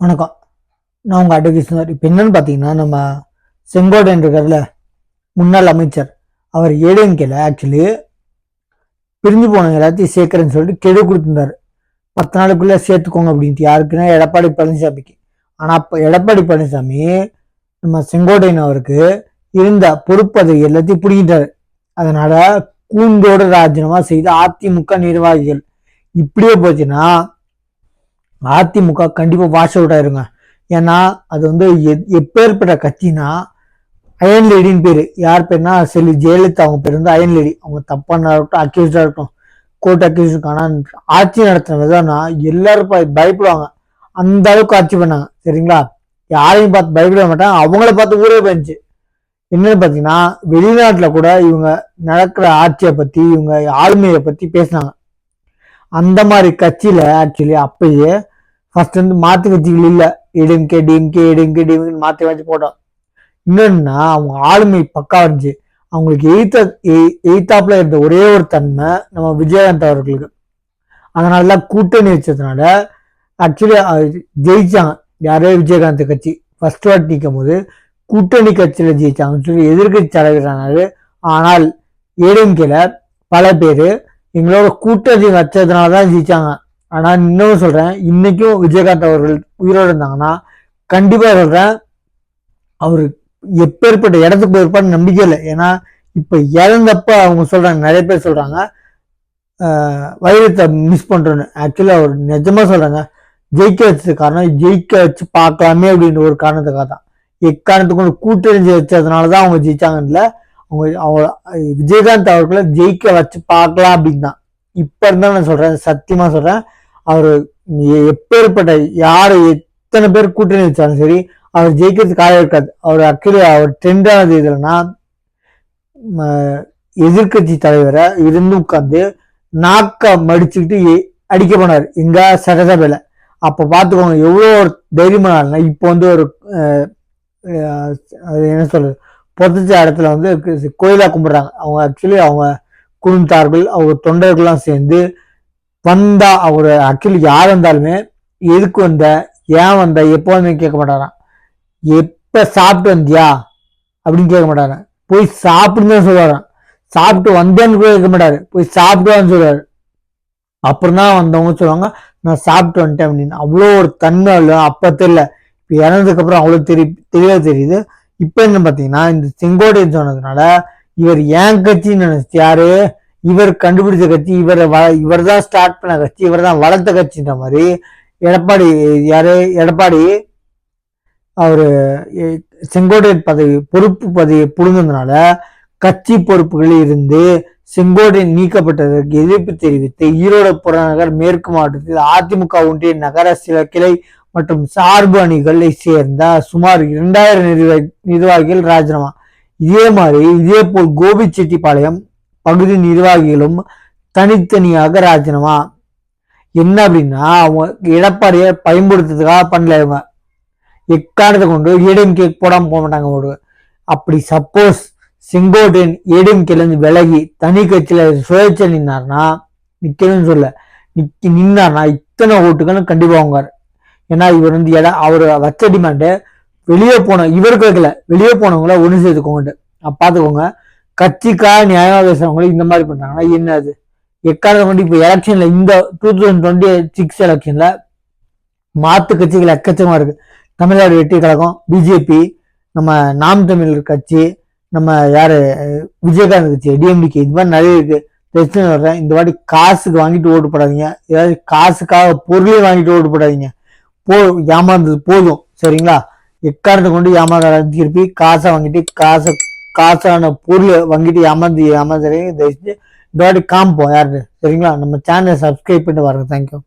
வணக்கம். நான் உங்கள் அட்வொகேட். இப்போ என்னன்னு பார்த்தீங்கன்னா, நம்ம செங்கோட்டையன் இருக்கார்ல, முன்னாள் அமைச்சர், அவர் ஏடிஎம்கேல ஆக்சுவலி பிரிஞ்சு போனவங்க எல்லாத்தையும் சேர்க்குறேன்னு சொல்லிட்டு கெடு கொடுத்துருந்தாரு. 10 நாளுக்குள்ளே சேர்த்துக்கோங்க அப்படின்ட்டு. யாருக்குன்னா எடப்பாடி பழனிசாமிக்கு. ஆனால் அப்போ எடப்பாடி பழனிசாமி நம்ம செங்கோட்டையன் அவருக்கு இருந்த பொறுப்பதவி எல்லாத்தையும் பிடிக்கிட்டாரு. அதனால கூண்டோடு ராஜினாமா செய்த அதிமுக நிர்வாகிகள். இப்படியே போச்சுன்னா அதிமுக கண்டிப்பா வாஷ் அவுட் ஆயிருங்க. ஏன்னா அது வந்து எப்பேற்பட்ட கட்சினா அயன் லேடின்னு பேரு. யார் பேருனா செல்வி ஜெயலலிதா அவங்க பேர் வந்து அயன் லேடி. அவங்க தப்பான இருக்கட்டும், அக்யூஸ்டா இருக்கட்டும், கோர்ட் அக்யூஸ். ஆனால் ஆட்சி நடத்தின விதம்னா எல்லாரும் பயப்படுவாங்க. அந்த அளவுக்கு ஆட்சி பண்ணாங்க. சரிங்களா? யாரையும் பார்த்து பயப்பட மாட்டாங்க. அவங்கள பார்த்து ஊரே போயிடுச்சு. என்னன்னு பாத்தீங்கன்னா, வெளிநாட்டுல கூட இவங்க நடக்கிற ஆட்சியை பத்தி, இவங்க ஆளுமையை பத்தி பேசினாங்க. அந்த மாதிரி கட்சியில ஆக்சுவலி அப்பயே ஃபர்ஸ்ட் வந்து மாத்து கட்சிகள் இல்லை. டிஎம்கே மாற்றி வாங்கி போட்டோம். இன்னொன்னா அவங்க ஆளுமை பக்கா இருந்துச்சு. அவங்களுக்கு எய்தாப்ல இருந்த ஒரே ஒரு தன்மை நம்ம விஜயகாந்த் அவர்களுக்கு. அதனாலதான் கூட்டணி வச்சதுனால ஆக்சுவலி ஜெயிச்சாங்க. யாரே விஜயகாந்த் கட்சி ஃபர்ஸ்ட் வாட்டி நிற்கும் போது கூட்டணி கட்சியில ஜெயிச்சாங்கன்னு சொல்லி எதிர்கட்சி தலைவரானாரு. ஆனால் ஏடிஎம்கேல பல பேரு எங்களோட கூட்டணி வச்சதுனாலதான் ஜெயிச்சாங்க. ஆனா இன்னும் சொல்றேன், இன்னைக்கும் விஜயகாந்த் அவர்கள் உயிரோடு இருந்தாங்கன்னா கண்டிப்பா சொல்றேன், அவரு எப்பேற்பட்ட இடத்துக்கு போயிருப்பான்னு நம்பிக்கை இல்லை. ஏன்னா இப்ப இறந்தப்ப அவங்க சொல்றாங்க, நிறைய பேர் சொல்றாங்க வைரத்தை மிஸ் பண்றோன்னு. ஆக்சுவலி அவர் நிஜமா சொல்றாங்க, ஜெயிக்க வச்சது காரணம் ஜெயிக்க வச்சு பார்க்கலாமே அப்படின்ற ஒரு காரணத்துக்காக தான். எக்காரணத்துக்கு கூட்டணி வச்சதுனாலதான் அவங்க ஜெயிச்சாங்கன்னு இல்லை. அவங்க விஜயகாந்த் அவர்களை ஜெயிக்க வச்சு பார்க்கலாம் அப்படின்னு தான். இப்ப இருந்தா நான் சொல்றேன், சத்தியமா சொல்றேன், அவரு எப்பேற்பட்ட யாரு எத்தனை பேர் கூட்டணி வச்சாலும் சரி அவர் ஜெயிக்கிறதுக்கு ஆக இருக்காது. அவர் ஆக்சுவலி அவர் ட்ரெண்டானது இதுலன்னா, எதிர்கட்சி தலைவரை இருந்து உட்கார்ந்து நாக்க மடிச்சுக்கிட்டு அடிக்க போனார் எங்க சட்டசபையில. அப்ப பாத்துக்கோங்க எவ்வளவு ஒரு தைரியமான. இப்போ வந்து ஒரு என்ன சொல்றது, பொதச்ச இடத்துல வந்து கோயிலா கும்பிடுறாங்க. அவங்க ஆக்சுவலி அவங்க குடும்பத்தார்கள் அவங்க தொண்டர்கள்லாம் சேர்ந்து வந்தா, அவரு ஆக்சுவலி யார் வந்தாலுமே எதுக்கு வந்த, ஏன் வந்த, எப்போ வந்து கேட்க மாட்டாராம். எப்ப சாப்பிட்டு வந்தியா அப்படின்னு கேட்க மாட்டாராம். போய் சாப்பிடுன்னு சொல்லுவாராம். சாப்பிட்டு வந்தேன்னு கூட கேட்க மாட்டாரு, போய் சாப்பிட்டுவான்னு சொல்லுவாரு. அப்புறம் தான் வந்தவங்க சொல்லுவாங்க நான் சாப்பிட்டு வந்துட்டேன் அப்படின்னு. அவ்வளோ ஒரு தன்மை இல்லை. அப்ப தெரியல, இப்ப இறந்ததுக்கு அப்புறம் அவ்வளவு தெளிவா தெரியுது. இப்ப என்ன பாத்தீங்கன்னா, இந்த செங்கோட்டையன் சொன்னதுனால இவர் ஏன் கட்சின்னு நினைச்சு யாரு, இவர் கண்டுபிடிச்ச கட்சி, இவர் தான் ஸ்டார்ட் பண்ண கட்சி, இவர் தான் வளர்த்த கட்சின்ற மாதிரி எடப்பாடி அவரு செங்கோட்டையன் பொறுப்பு பதவி புடுங்கிறதுனால கட்சி பொறுப்புகளில் இருந்து செங்கோட்டையன் நீக்கப்பட்டதற்கு எதிர்ப்பு தெரிவித்து ஈரோடு புறநகர் மேற்கு மாவட்டத்தில் அதிமுக ஒன்றிய நகர சில கிளை மற்றும் சார்பு அணிகளை சேர்ந்த சுமார் 2000 நிர்வாகிகள் ராஜினாமா. இதே போல் கோபிச்செட்டிப்பாளையம் பகுதி நிர்வாகிகளும் தனித்தனியாக ராஜினாமா. என்ன அப்படின்னா, அவங்க எடப்பாடியை பயன்படுத்துறதுக்காக பண்ணல. இவங்க எக்காரணத்தை கொண்டு ஏடிஎம்கே போடாம போக மாட்டாங்க. அப்படி சப்போஸ் செங்கோட்டையன் ஏடிஎம்கேல இருந்து விலகி தனி கட்சியில சுயேட்சை நின்னார்னா, நிக்கணும்னு சொல்ல நின்னார்னா இத்தனை ஓட்டுகளும் கண்டிப்பா வாங்குவார். ஏன்னா இவர் வந்து அவரு வச்ச டிமாண்டு வெளியே போன இவருக்கு வைக்கல, வெளியே போனவங்கள ஒண்ணு சேர்த்துக்கோங்க. பாத்துக்கோங்க, கட்சிக்காக நியாயமா பேசுறவங்களும் இந்த மாதிரி பண்றாங்கன்னா என்ன அது? எக்காரணத்தை கொண்டு இப்ப எலெக்ஷன்ல இந்த 2026 எலெக்ஷன்ல மாத்து கட்சிகள் எக்கச்சமா இருக்கு. தமிழ்நாடு வெற்றி கழகம், பிஜேபி, நம்ம நாம் தமிழர் கட்சி, நம்ம யாரு விஜயகாந்த் கட்சி, டிஎம்டிகே, இது மாதிரி நிறைய இருக்கு. வர்றேன், இந்த வாட்டி காசுக்கு வாங்கிட்டு ஓட்டு போடாதீங்க. ஏதாவது காசுக்காக பொருளை வாங்கிட்டு ஓட்டு போடாதீங்க. ஏமாந்தது போதும். சரிங்களா? எக்காரணத்தை கொண்டு ஏமாந்த திருப்பி காசை வாங்கிட்டு காசான பொருளை வாங்கிட்டு ஏமாந்து இந்த வாட்டி காமிப்போம் யாரு. சரிங்களா? நம்ம சேனலை சப்ஸ்கிரைப் பண்ணிட்டு பாருங்க. தேங்க்யூ.